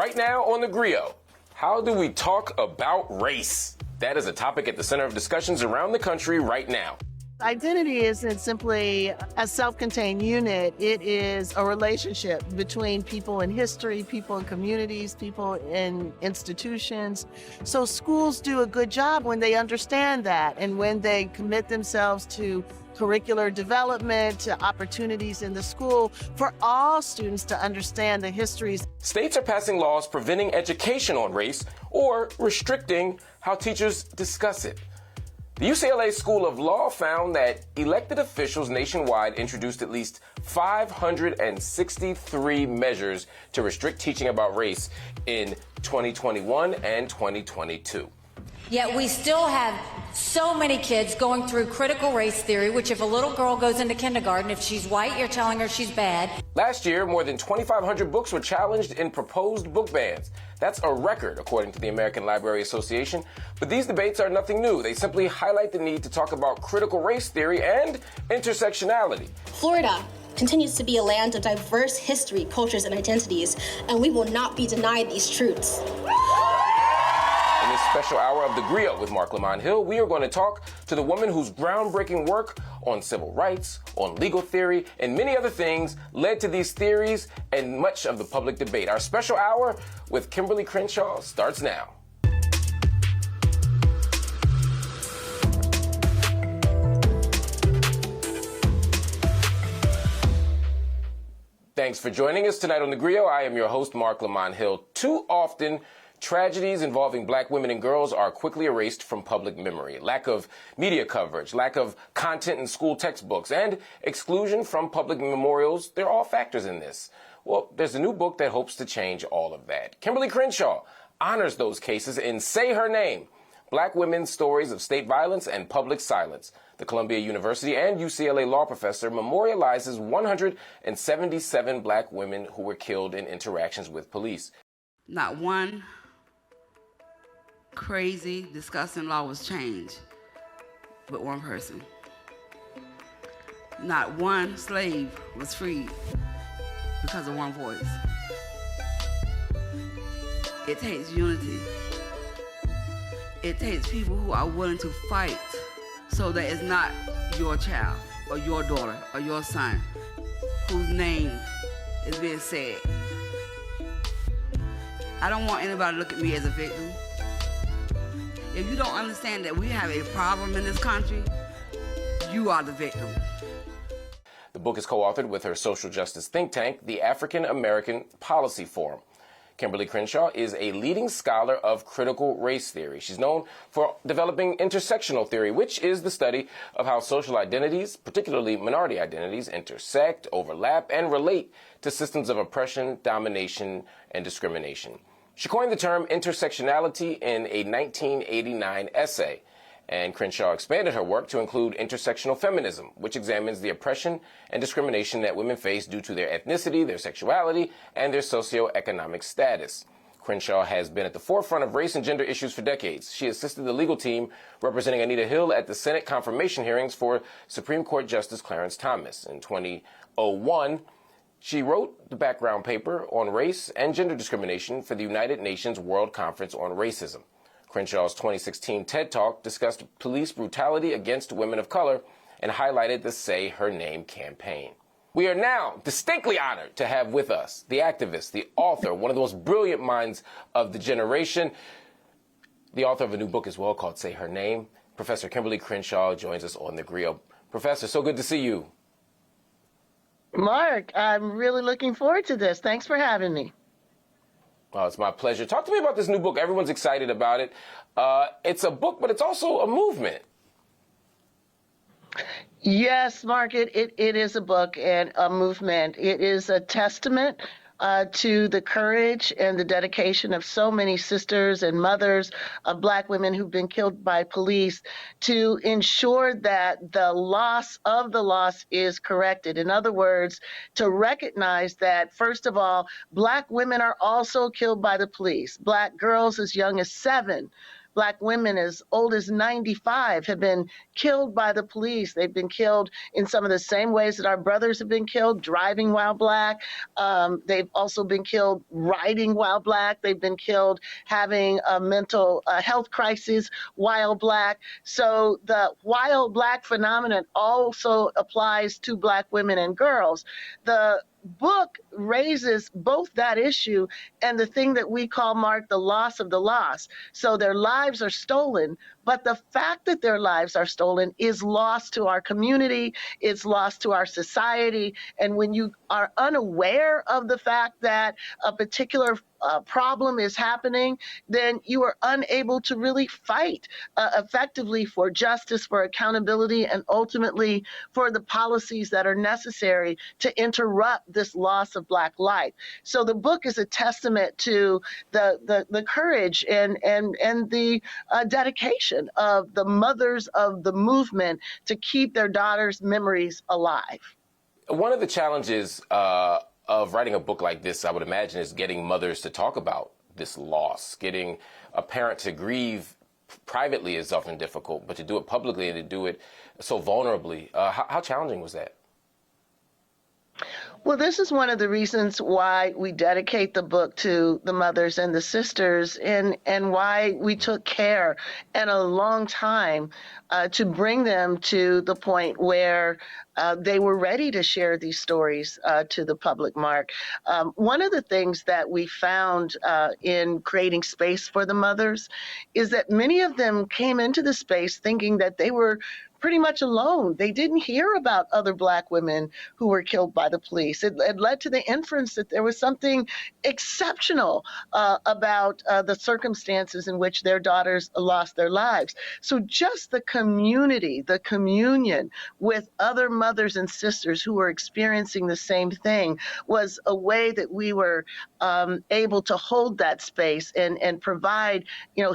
Right now on the Griot, how do we talk about race? That is a topic at the center of discussions around the country right now. Identity isn't simply a self-contained unit. It is a relationship between people in history, people in communities, people in institutions. So schools do a good job when they understand that and when they commit themselves to curricular development, to opportunities in the school for all students to understand the histories. States are passing laws preventing education on race or restricting how teachers discuss it. The UCLA School of Law found that elected officials nationwide introduced at least 563 measures to restrict teaching about race in 2021 and 2022. Yet we still have so many kids going through critical race theory, which if a little girl goes into kindergarten, if she's white, you're telling her she's bad. Last year, more than 2,500 books were challenged in proposed book bans. That's a record, according to the American Library Association. But these debates are nothing new. They simply highlight the need to talk about critical race theory and intersectionality. Florida continues to be a land of diverse history, cultures, and identities, and we will not be denied these truths. In this special hour of The Griot with Marc Lamont Hill, we are going to talk to the woman whose groundbreaking work on civil rights, on legal theory, and many other things led to these theories and much of the public debate. Our special hour with Kimberly Crenshaw starts now. Thanks for joining us tonight on The Griot. I am your host, Marc Lamont Hill. Too often, tragedies involving black women and girls are quickly erased from public memory. Lack of media coverage, lack of content in school textbooks, and exclusion from public memorials, they're all factors in this. Well, there's a new book that hopes to change all of that. Kimberly Crenshaw honors those cases in Say Her Name, Black Women's Stories of State Violence and Public Silence. The Columbia University and UCLA law professor memorializes 177 black women who were killed in interactions with police. Not one crazy, disgusting law was changed with one person. Not one slave was freed because of one voice. It takes unity. It takes people who are willing to fight so that it's not your child or your daughter or your son whose name is being said. I don't want anybody to look at me as a victim. If you don't understand that we have a problem in this country, you are the victim. The book is co-authored with her social justice think tank, the African American Policy Forum. Kimberly Crenshaw is a leading scholar of critical race theory. She's known for developing intersectional theory, which is the study of how social identities, particularly minority identities, intersect, overlap, and relate to systems of oppression, domination, and discrimination. She coined the term intersectionality in a 1989 essay, and Crenshaw expanded her work to include intersectional feminism, which examines the oppression and discrimination that women face due to their ethnicity, their sexuality, and their socioeconomic status. Crenshaw has been at the forefront of race and gender issues for decades. She assisted the legal team representing Anita Hill at the Senate confirmation hearings for Supreme Court Justice Clarence Thomas. In 2001, she wrote the background paper on race and gender discrimination for the United Nations World Conference on Racism. Crenshaw's 2016 TED Talk discussed police brutality against women of color and highlighted the Say Her Name campaign. We are now distinctly honored to have with us the activist, the author, one of the most brilliant minds of the generation, the author of a new book as well called Say Her Name. Professor Kimberly Crenshaw joins us on the Griot. Professor, so good to see you. Mark, I'm really looking forward to this. Thanks for having me. Oh, it's my pleasure. Talk to me about this new book. Everyone's excited about it. It's a book, but it's also a movement. Yes, Mark, it is a book and a movement. It is a testament to the courage and the dedication of so many sisters and mothers of Black women who've been killed by police to ensure that the loss is corrected. In other words, to recognize that, first of all, Black women are also killed by the police. Black girls as young as 7 Black women as old as 95 have been killed by the police. They've been killed in some of the same ways that our brothers have been killed, driving while Black. They've also been killed riding while Black. They've been killed having a mental health crisis while Black. So the while Black phenomenon also applies to Black women and girls. The book raises both that issue and the thing that we call, Mark, the loss of the lost. So their lives are stolen, but the fact that their lives are stolen is lost to our community, it's lost to our society. And when you are unaware of the fact that a particular problem is happening, then you are unable to really fight effectively for justice, for accountability, and ultimately for the policies that are necessary to interrupt this loss of Black life. So the book is a testament to the courage and the dedication of the mothers of the movement to keep their daughters' memories alive. One of the challenges of writing a book like this, I would imagine, is getting mothers to talk about this loss. Getting a parent to grieve privately is often difficult, but to do it publicly and to do it so vulnerably, how challenging was that? Well, this is one of the reasons why we dedicate the book to the mothers and the sisters, and why we took care and a long time to bring them to the point where they were ready to share these stories to the public, Mark. One of the things that we found in creating space for the mothers is that many of them came into the space thinking that they were pretty much alone. They didn't hear about other Black women who were killed by the police. It led to the inference that there was something exceptional about the circumstances in which their daughters lost their lives. So just the community, the communion with other mothers and sisters who were experiencing the same thing was a way that we were able to hold that space and provide,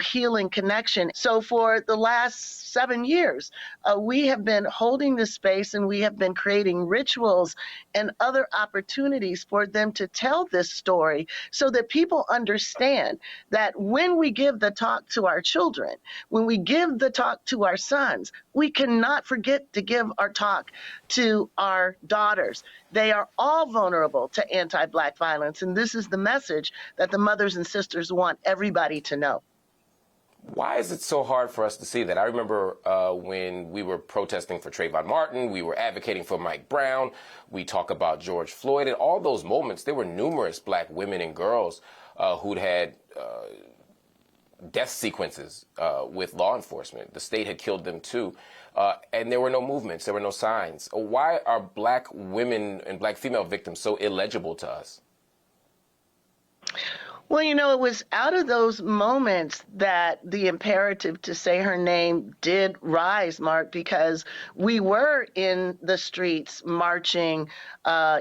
healing connection. So for the last 7 years, we have been holding this space, and we have been creating rituals and other opportunities for them to tell this story so that people understand that when we give the talk to our children, when we give the talk to our sons, we cannot forget to give our talk to our daughters. They are all vulnerable to anti-Black violence, and this is the message that the mothers and sisters want everybody to know. Why is it so hard for us to see that? I remember when we were protesting for Trayvon Martin, we were advocating for Mike Brown, we talk about George Floyd, and all those moments, there were numerous Black women and girls who'd had death sequences with law enforcement. The state had killed them too, and there were no movements, there were no signs. Why are Black women and Black female victims so illegible to us? Well, it was out of those moments that the imperative to say her name did rise, Mark, because we were in the streets marching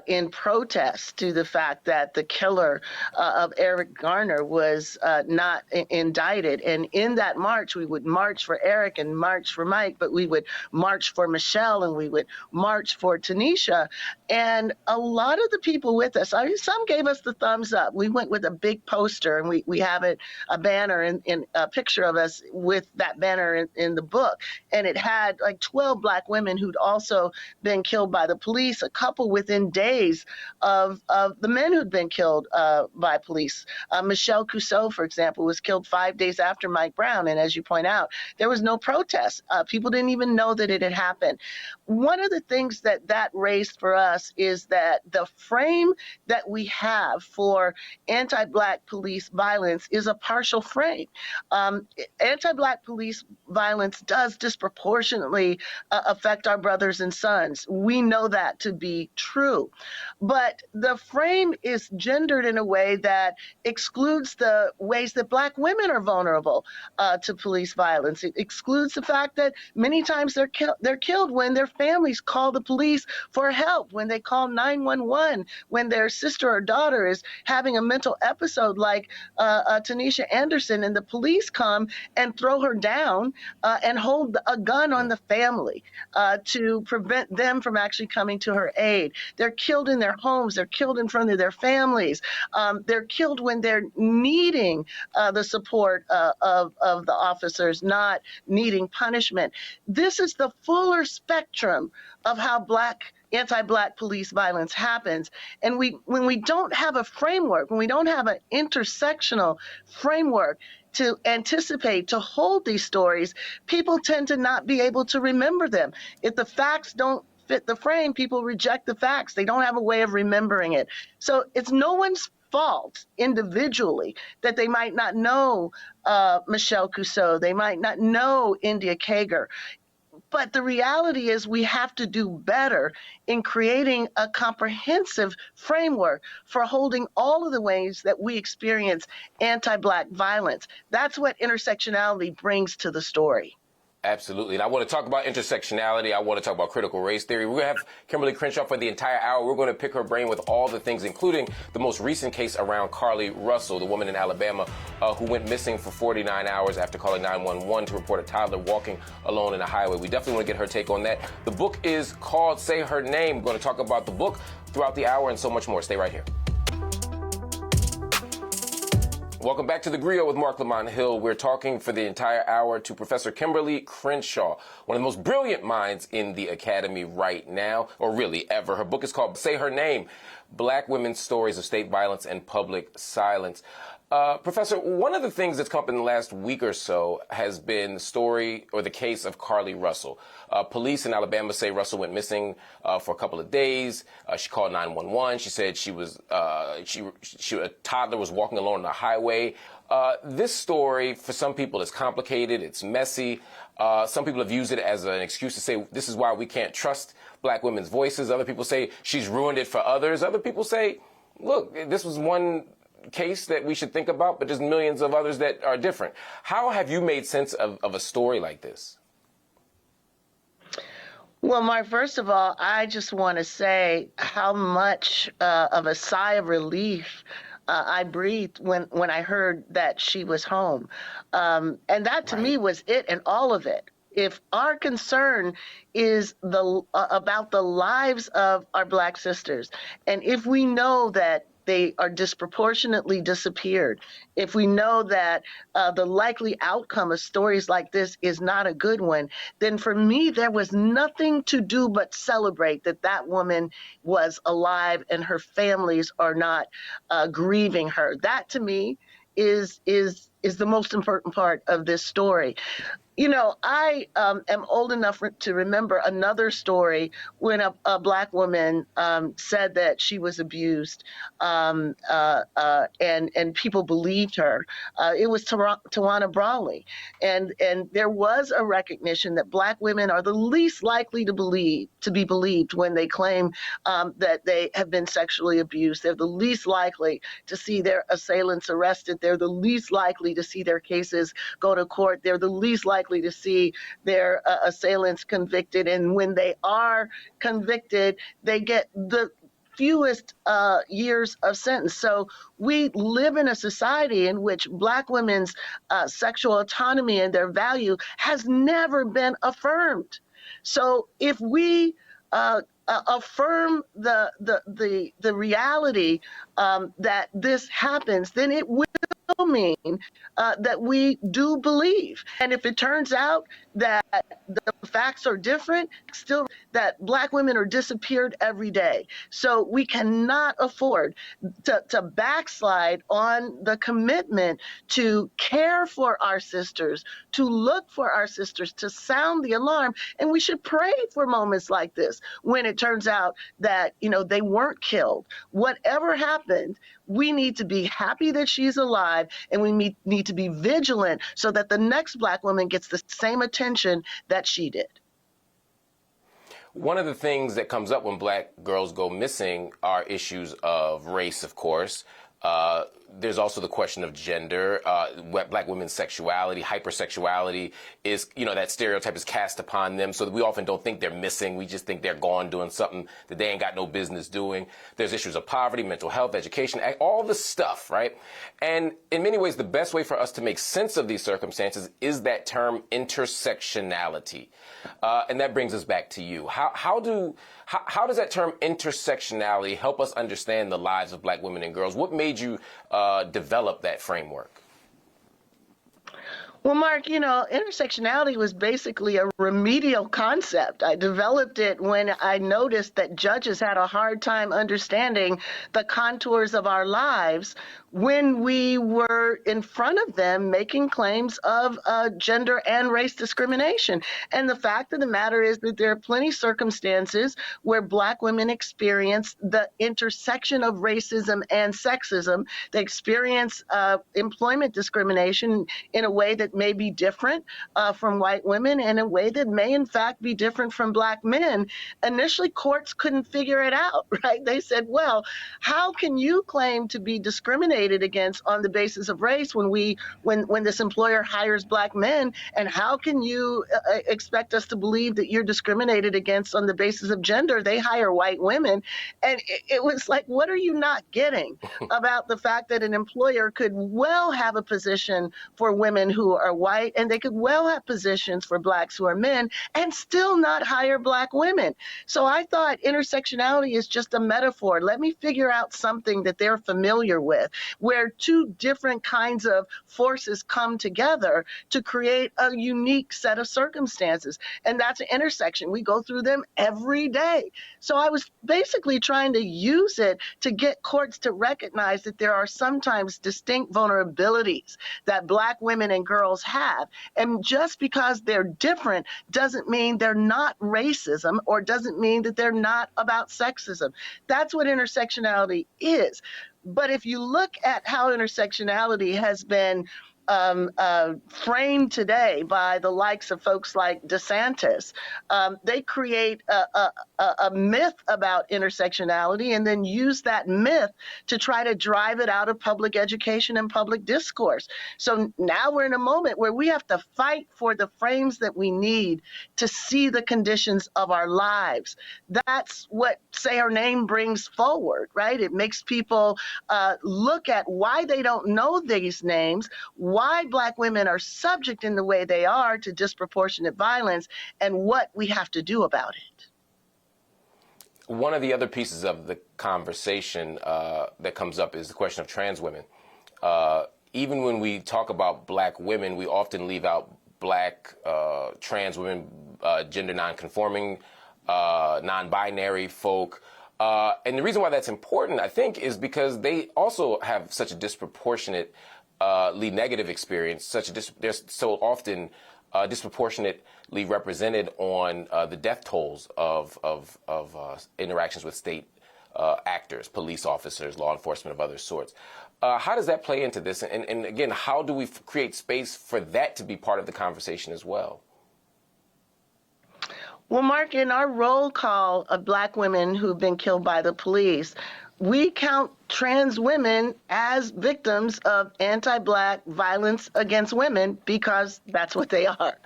in protest to the fact that the killer of Eric Garner was not indicted. And in that march, we would march for Eric and march for Mike, but we would march for Michelle and we would march for Tanisha. And a lot of the people with us, some gave us the thumbs up. We went with a big poster, and we have a banner in a picture of us with that banner in the book. And it had like 12 Black women who'd also been killed by the police, a couple within days of the men who'd been killed by police. Michelle Cusseau, for example, was killed 5 days after Mike Brown. And as you point out, there was no protest. People didn't even know that it had happened. One of the things that raised for us is that the frame that we have for anti-Black police violence is a partial frame. Anti-Black police violence does disproportionately affect our brothers and sons. We know that to be true. But the frame is gendered in a way that excludes the ways that Black women are vulnerable to police violence. It excludes the fact that many times they're killed when their families call the police for help, when they call 911, when their sister or daughter is having a mental episode killed, like Tanisha Anderson, and the police come and throw her down and hold a gun on the family to prevent them from actually coming to her aid. They're killed in their homes. They're killed in front of their families. They're killed when they're needing the support of the officers, not needing punishment. This is the fuller spectrum of how anti-Black police violence happens. And when we don't have a framework, when we don't have an intersectional framework to anticipate, to hold these stories, people tend to not be able to remember them. If the facts don't fit the frame, people reject the facts. They don't have a way of remembering it. So it's no one's fault individually that they might not know Michelle Cusseau, they might not know India Kager. But the reality is we have to do better in creating a comprehensive framework for holding all of the ways that we experience anti-Black violence. That's what intersectionality brings to the story. Absolutely. And I want to talk about intersectionality. I want to talk about critical race theory. We're going to have Kimberly Crenshaw for the entire hour. We're going to pick her brain with all the things, including the most recent case around Carlee Russell, the woman in Alabama who went missing for 49 hours after calling 911 to report a toddler walking alone in a highway. We definitely want to get her take on that. The book is called Say Her Name. We're going to talk about the book throughout the hour and so much more. Stay right here. Welcome back to The Griot with Marc Lamont Hill. We're talking for the entire hour to Professor Kimberly Crenshaw, one of the most brilliant minds in the academy right now, or really ever. Her book is called Say Her Name, Black Women's Stories of State Violence and Public Silence. Professor, one of the things that's come up in the last week or so has been the story or the case of Carlee Russell. Police in Alabama say Russell went missing for a couple of days. She called 911. She said a toddler was walking along the highway. This story, for some people, is complicated. It's messy. Some people have used it as an excuse to say this is why we can't trust Black women's voices. Other people say she's ruined it for others. Other people say, look, this was one case that we should think about, but there's millions of others that are different. How have you made sense of a story like this? Well, Mark, first of all, I just want to say how much of a sigh of relief I breathed when I heard that she was home. And that to me was it and all of it. If our concern is about the lives of our Black sisters, and if we know that they are disproportionately disappeared, if we know that the likely outcome of stories like this is not a good one, then for me, there was nothing to do but celebrate that woman was alive and her families are not grieving her. That to me is the most important part of this story. You know, I am old enough to remember another story when a Black woman said that she was abused, and people believed her. It was Tawana Brawley, and there was a recognition that Black women are the least likely to be believed when they claim that they have been sexually abused. They're the least likely to see their assailants arrested. They're the least likely to see their cases go to court. They're the least likely to see their assailants convicted. And when they are convicted, they get the fewest years of sentence. So we live in a society in which Black women's sexual autonomy and their value has never been affirmed. So if we affirm the reality that this happens, then it will mean that we do believe. And if it turns out that the facts are different, still that Black women are disappeared every day. So we cannot afford to backslide on the commitment to care for our sisters, to look for our sisters, to sound the alarm. And we should pray for moments like this when it turns out that, you know, they weren't killed. Whatever happened, we need to be happy that she's alive, and we need to be vigilant so that the next Black woman gets the same attention that she did. One of the things that comes up when Black girls go missing are issues of race, of course. There's also the question of gender. Black women's sexuality, hypersexuality is, that stereotype is cast upon them, so that we often don't think they're missing. We just think they're gone doing something that they ain't got no business doing. There's issues of poverty, mental health, education, all the stuff, right? And in many ways, the best way for us to make sense of these circumstances is that term intersectionality. And that brings us back to you. How does that term intersectionality help us understand the lives of Black women and girls? What made you develop that framework? Well, Mark, intersectionality was basically a remedial concept. I developed it when I noticed that judges had a hard time understanding the contours of our lives when we were in front of them making claims of gender and race discrimination. And the fact of the matter is that there are plenty of circumstances where Black women experience the intersection of racism and sexism. They experience employment discrimination in a way that may be different from white women, and a way that may in fact be different from Black men. Initially, courts couldn't figure it out, right? They said, well, how can you claim to be discriminated against on the basis of race when this employer hires Black men, and how can you expect us to believe that you're discriminated against on the basis of gender? They hire white women. And it was like, what are you not getting about the fact that an employer could well have a position for women who are white, and they could well have positions for Blacks who are men, and still not hire Black women? So I thought intersectionality is just a metaphor. Let me figure out something that they're familiar with, where two different kinds of forces come together to create a unique set of circumstances. And that's an intersection. We go through them every day. So I was basically trying to use it to get courts to recognize that there are sometimes distinct vulnerabilities that Black women and girls have. And just because they're different doesn't mean they're not racism, or doesn't mean that they're not about sexism. That's what intersectionality is. But if you look at how intersectionality has been framed today by the likes of folks like DeSantis, they create a myth about intersectionality and then use that myth to try to drive it out of public education and public discourse. So now we're in a moment where we have to fight for the frames that we need to see the conditions of our lives. That's what Say Her Name brings forward, right? It makes people look at why they don't know these names, why Black women are subject in the way they are to disproportionate violence, and what we have to do about it. One of the other pieces of the conversation that comes up is the question of trans women. Even when we talk about Black women, we often leave out Black trans women, gender nonconforming, non-binary folk. And the reason why that's important, I think, is because they also have such a disproportionately negative experience. They're so often disproportionately represented on the death tolls of interactions with state actors, police officers, law enforcement of other sorts. How does that play into this? And again, how do we create space for that to be part of the conversation as well? Well, Mark, in our roll call of Black women who've been killed by the police, we count trans women as victims of anti-Black violence against women because that's what they are.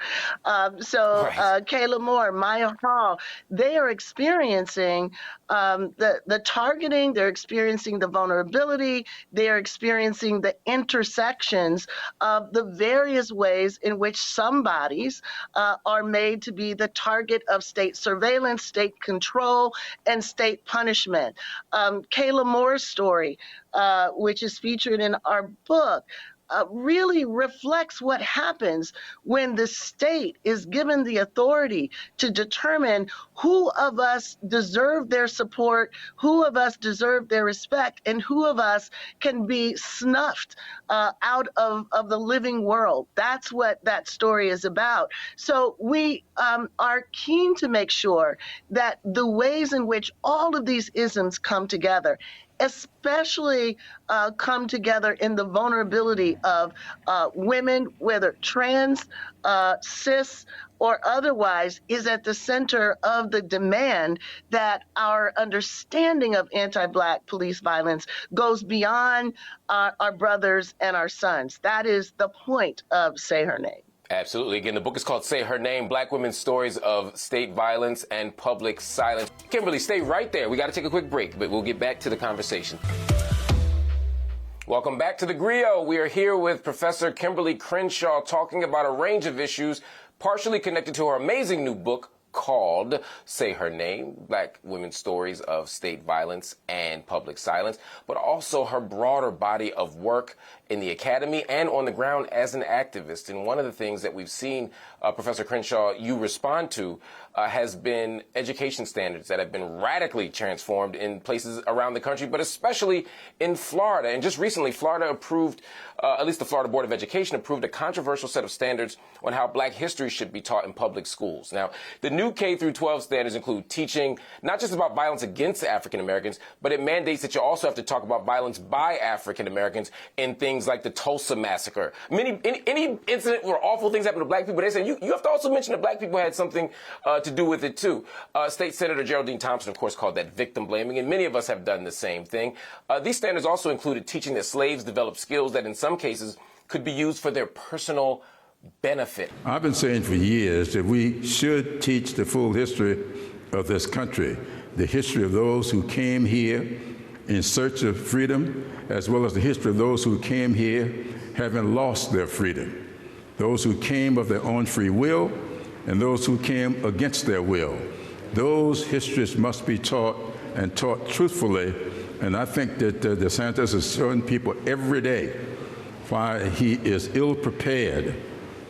Kayla Moore, Maya Hall, they are experiencing the targeting, they're experiencing the vulnerability, they're experiencing the intersections of the various ways in which some bodies are made to be the target of state surveillance, state control, and state punishment. Kayla Moore's story, which is featured in our book, really reflects what happens when the state is given the authority to determine who of us deserve their support, who of us deserve their respect, and who of us can be snuffed out of the living world. That's what that story is about. So we are keen to make sure that the ways in which all of these isms come together, especially come together in the vulnerability of women, whether trans, cis, or otherwise, is at the center of the demand that our understanding of anti-Black police violence goes beyond our brothers and our sons. That is the point of Say Her Name. Absolutely. Again, the book is called Say Her Name, Black Women's Stories of State Violence and Public Silence. Kimberly, stay right there. We got to take a quick break, but we'll get back to the conversation. Welcome back to the Griot. We are here with Professor Kimberly Crenshaw talking about a range of issues partially connected to her amazing new book called Say Her Name, Black Women's Stories of State Violence and Public Silence, but also her broader body of work in the academy and on the ground as an activist. And one of the things that we've seen, Professor Crenshaw, you respond to has been education standards that have been radically transformed in places around the country, but especially in Florida. And just recently, Florida approved, at least the Florida Board of Education approved a controversial set of standards on how Black history should be taught in public schools. Now, the new K through 12 standards include teaching not just about violence against African Americans, but it mandates that you also have to talk about violence by African Americans in things like the Tulsa massacre. Any incident where awful things happen to Black people, they say you have to also mention that Black people had something to do with it too. State Senator Geraldine Thompson, of course, called that victim blaming, and many of us have done the same thing. These standards also included teaching that slaves developed skills that in some cases could be used for their personal benefit. I've been saying for years that we should teach the full history of this country, the history of those who came here in search of freedom, as well as the history of those who came here having lost their freedom, those who came of their own free will, and those who came against their will. Those histories must be taught and taught truthfully, and I think that DeSantis is showing people every day why he is ill-prepared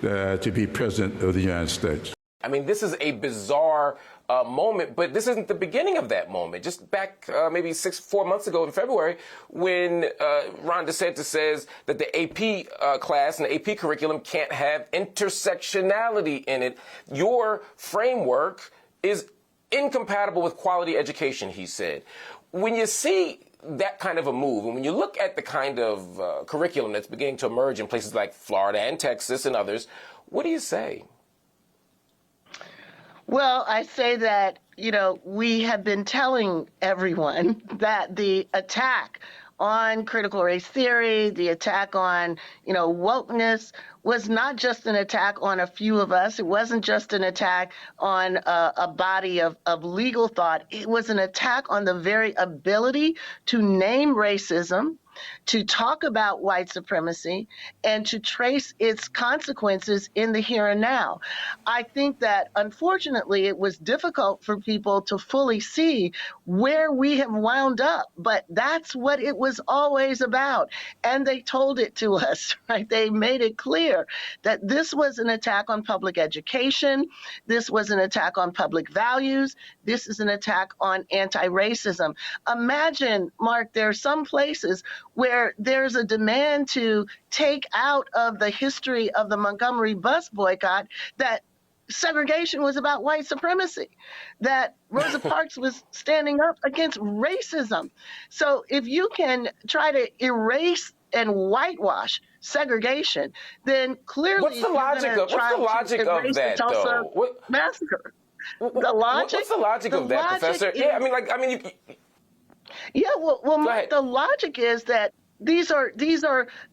to be president of the United States. I mean, this is a bizarre moment, but this isn't the beginning of that moment. Just back maybe 4 months ago in February, when Ron DeSantis says that the AP class and the AP curriculum can't have intersectionality in it. Your framework is incompatible with quality education, he said. When you see that kind of a move, and when you look at the kind of curriculum that's beginning to emerge in places like Florida and Texas and others, what do you say? Well, I say that, we have been telling everyone that the attack on critical race theory, the attack on, wokeness, was not just an attack on a few of us. It wasn't just an attack on a body of legal thought. It was an attack on the very ability to name racism, to talk about white supremacy, and to trace its consequences in the here and now. I think that, unfortunately, it was difficult for people to fully see where we have wound up, but that's what it was always about. And they told it to us, right? They made it clear that this was an attack on public education. This was an attack on public values. This is an attack on anti-racism. Imagine, Mark, there are some places where there's a demand to take out of the history of the Montgomery bus boycott that segregation was about white supremacy, that Rosa Parks was standing up against racism. So if you can try to erase and whitewash segregation, then clearly what's the logic of that, though? Massacre. The logic. What's the logic of that, Professor? Well, Mark, the logic is that these are,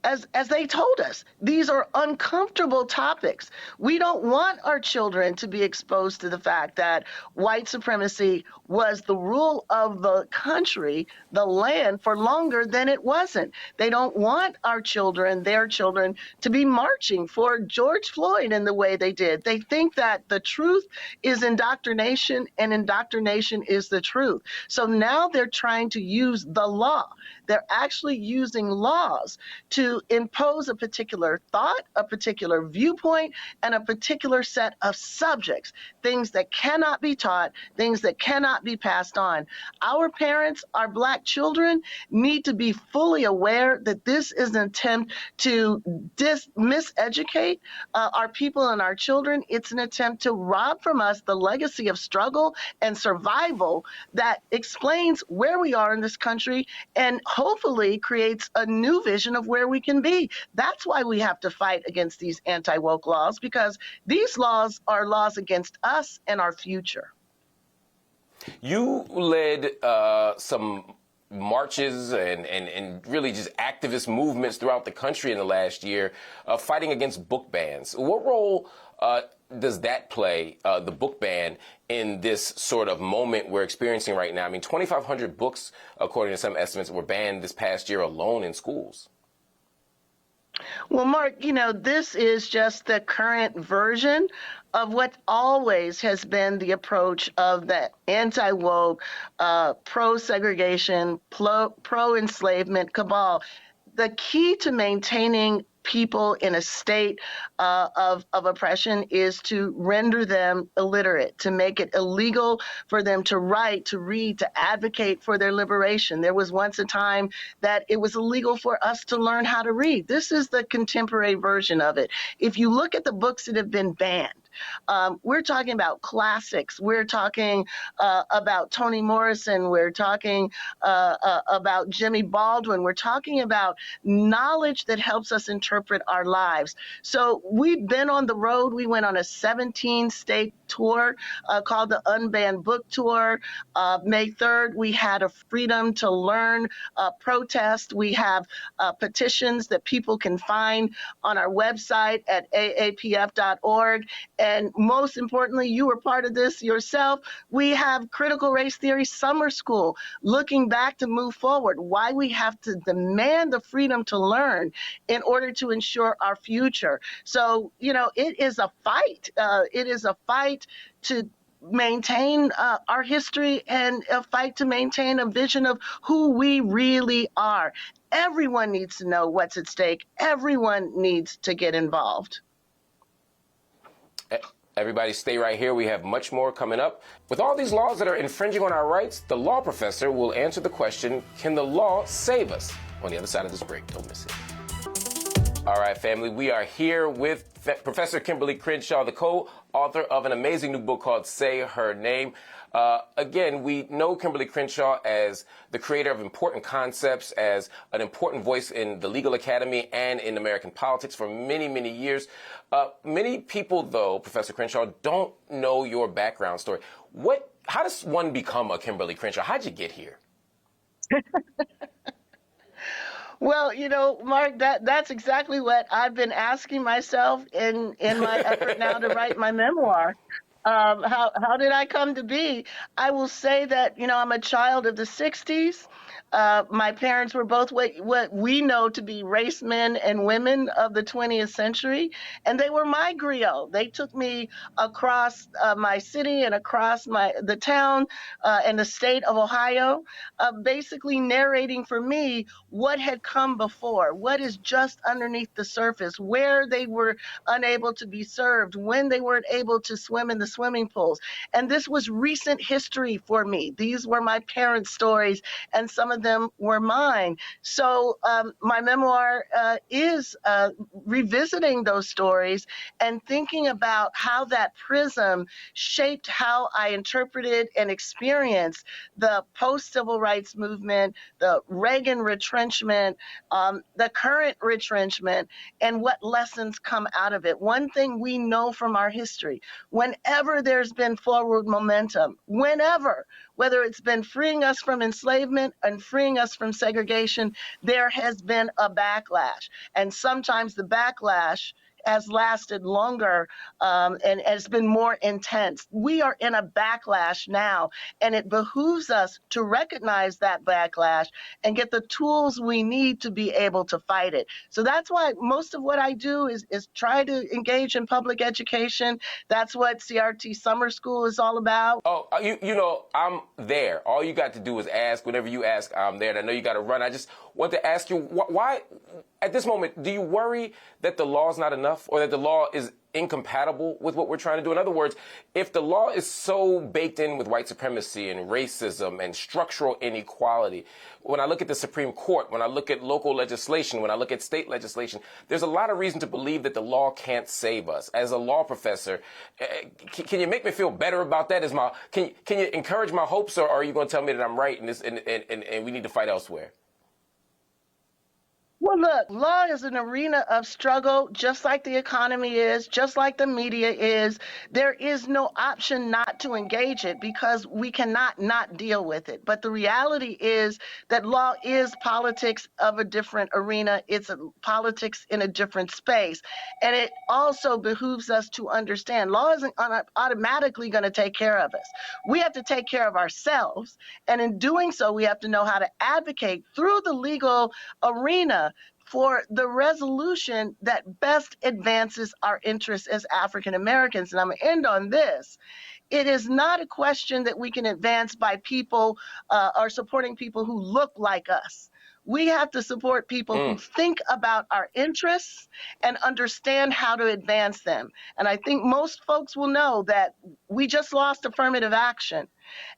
as they told us, these are uncomfortable topics. We don't want our children to be exposed to the fact that white supremacy was the rule of the country, the land, for longer than it wasn't. They don't want our children, their children, to be marching for George Floyd in the way they did. They think that the truth is indoctrination, and indoctrination is the truth. So now they're trying to use the law. They're actually using laws to impose a particular thought, a particular viewpoint, and a particular set of subjects, things that cannot be taught, things that cannot be passed on. Our parents, our Black children, need to be fully aware that this is an attempt to miseducate our people and our children. It's an attempt to rob from us the legacy of struggle and survival that explains where we are in this country and hopefully creates a new vision of where we can be. That's why we have to fight against these anti-woke laws, because these laws are laws against us and our future. You led some marches and really just activist movements throughout the country in the last year, fighting against book bans. What role does that play, the book ban, in this sort of moment we're experiencing right now? I mean, 2,500 books, according to some estimates, were banned this past year alone in schools. Well, Mark, this is just the current version of what always has been the approach of the anti-woke, pro-segregation, pro-enslavement cabal. The key to maintaining people in a state of oppression is to render them illiterate, to make it illegal for them to write, to read, to advocate for their liberation. There was once a time that it was illegal for us to learn how to read. This is the contemporary version of it. If you look at the books that have been banned, we're talking about classics. We're talking about Toni Morrison. We're talking about Jimmy Baldwin. We're talking about knowledge that helps us interpret our lives. So we've been on the road. We went on a 17-state tour called the Unbanned Book Tour. May 3rd, we had a Freedom to Learn protest. We have petitions that people can find on our website at aapf.org. And most importantly, you were part of this yourself. We have Critical Race Theory Summer School, looking back to move forward, why we have to demand the freedom to learn in order to ensure our future. So, it is a fight. It is a fight to maintain our history and a fight to maintain a vision of who we really are. Everyone needs to know what's at stake. Everyone needs to get involved. Everybody stay right here. We have much more coming up. With all these laws that are infringing on our rights, the law professor will answer the question, can the law save us? On the other side of this break. Don't miss it. All right, family, we are here with Professor Kimberly Crenshaw, the co-author of an amazing new book called Say Her Name. Again, we know Kimberly Crenshaw as the creator of important concepts, as an important voice in the legal academy and in American politics for many, many years. Many people, though, Professor Crenshaw, don't know your background story. How does one become a Kimberly Crenshaw? How'd you get here? Well, Mark, that's exactly what I've been asking myself in my effort now to write my memoir. How did I come to be? I will say that, I'm a child of the 60s. My parents were both what we know to be race men and women of the 20th century, and they were my griot. They took me across my city and across the town and the state of Ohio, basically narrating for me what had come before, what is just underneath the surface, where they were unable to be served, when they weren't able to swim in the swimming pools. And this was recent history for me. These were my parents' stories, and some of them were mine. So my memoir is revisiting those stories and thinking about how that prism shaped how I interpreted and experienced the post-civil rights movement, the Reagan retrenchment, the current retrenchment, and what lessons come out of it. One thing we know from our history, whenever there's been forward momentum, whether it's been freeing us from enslavement and freeing us from segregation, there has been a backlash. And sometimes the backlash has lasted longer and has been more intense. We are in a backlash now, and it behooves us to recognize that backlash and get the tools we need to be able to fight it. So that's why most of what I do is try to engage in public education. That's what CRT Summer School is all about. Oh, I'm there. All you got to do is ask. Whenever you ask, I'm there. And I know you got to run. I just want to ask you, why, at this moment, do you worry that the law is not enough or that the law is incompatible with what we're trying to do? In other words, if the law is so baked in with white supremacy and racism and structural inequality, when I look at the Supreme Court, when I look at local legislation, when I look at state legislation, there's a lot of reason to believe that the law can't save us. As a law professor, can you make me feel better about that? Can you encourage my hopes, or are you going to tell me that I'm right and we need to fight elsewhere? Well, look, law is an arena of struggle, just like the economy is, just like the media is. There is no option not to engage it because we cannot not deal with it. But the reality is that law is politics of a different arena. It's politics in a different space. And it also behooves us to understand law isn't automatically going to take care of us. We have to take care of ourselves. And in doing so, we have to know how to advocate through the legal arena for the resolution that best advances our interests as African Americans. And I'm going to end on this. It is not a question that we can advance by people or supporting people who look like us. We have to support people who think about our interests and understand how to advance them. And I think most folks will know that we just lost affirmative action.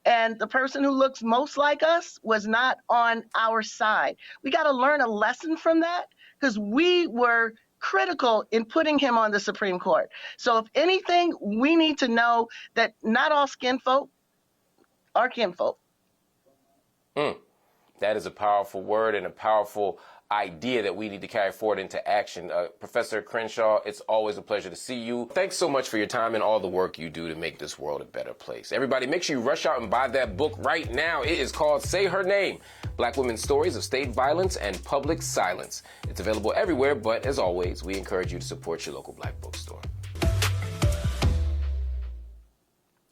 And the person who looks most like us was not on our side. We got to learn a lesson from that because we were critical in putting him on the Supreme Court. So if anything, we need to know that not all skin folk are kinfolk. That is a powerful word and a powerful idea that we need to carry forward into action. Professor Crenshaw, it's always a pleasure to see you. Thanks so much for your time and all the work you do to make this world a better place. Everybody, make sure you rush out and buy that book right now. It is called Say Her Name, Black Women's Stories of State Violence and Public Silence. It's available everywhere, but as always, we encourage you to support your local black bookstore.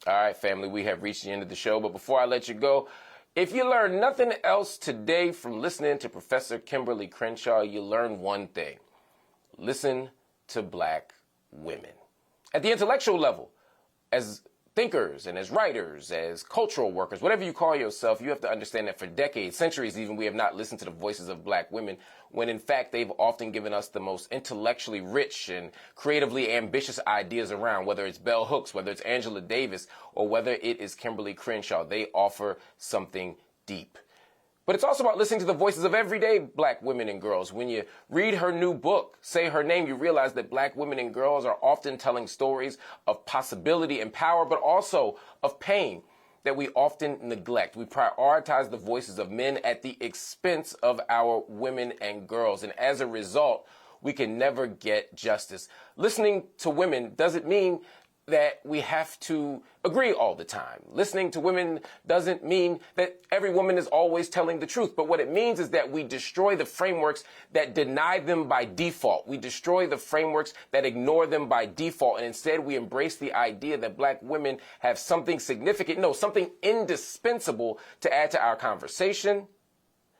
All right, family, we have reached the end of the show, but before I let you go, if you learn nothing else today from listening to Professor Kimberly Crenshaw, you learn one thing. Listen to black women. At the intellectual level, as thinkers and as writers, as cultural workers, whatever you call yourself, you have to understand that for decades, centuries even, we have not listened to the voices of black women, when in fact they've often given us the most intellectually rich and creatively ambitious ideas around, whether it's Bell Hooks, whether it's Angela Davis, or whether it is Kimberly Crenshaw. They offer something deep. But it's also about listening to the voices of everyday black women and girls. When you read her new book, Say Her Name, you realize that black women and girls are often telling stories of possibility and power, but also of pain that we often neglect. We prioritize the voices of men at the expense of our women and girls. And as a result, we can never get justice. Listening to women doesn't mean that we have to agree all the time. Listening to women doesn't mean that every woman is always telling the truth. But what it means is that we destroy the frameworks that deny them by default. We destroy the frameworks that ignore them by default. And instead, we embrace the idea that black women have something significant, no, something indispensable to add to our conversation,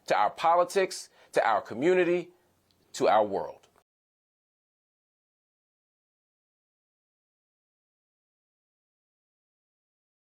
to our politics, to our community, to our world.